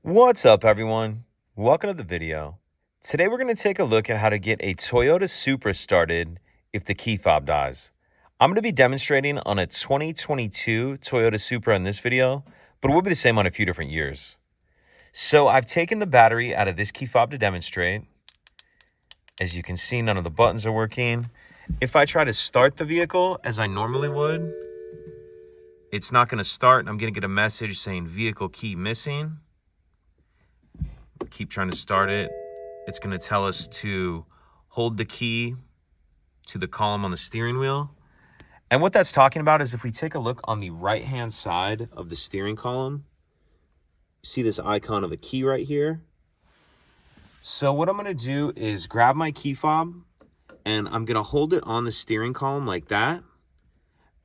What's up, everyone? Welcome to the video. Today we're going to take a look at how to get a Toyota Supra started if the key fob dies. I'm going to be demonstrating on a 2022 Toyota Supra in this video, but it will be the same on a few different years. So I've taken the battery out of this key fob to demonstrate. As you can see, none of the buttons are working. If I try to start the vehicle as I normally would, it's not going to start, and I'm going to get a message saying vehicle key missing. Keep trying to start it. It's going to tell us to hold the key to the column on the steering wheel. And what that's talking about is if we take a look on the right-hand side of the steering column, see this icon of a key right here? So what I'm going to do is grab my key fob, and I'm going to hold it on the steering column like that.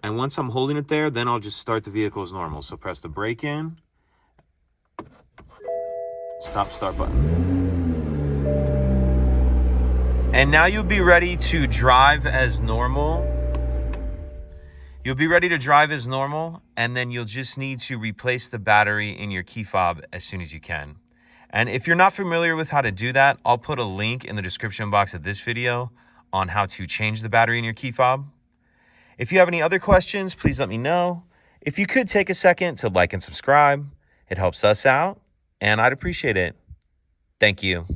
And once I'm holding it there, then I'll just start the vehicle as normal. So press the brake in. Stop start button. And now you'll be ready to drive as normal. You'll be ready to drive as normal, and then you'll just need to replace the battery in your key fob as soon as you can. And if you're not familiar with how to do that, I'll put a link in the description box of this video on how to change the battery in your key fob. If you have any other questions, please let me know. If you could take a second to like and subscribe, it helps us out, and I'd appreciate it. Thank you.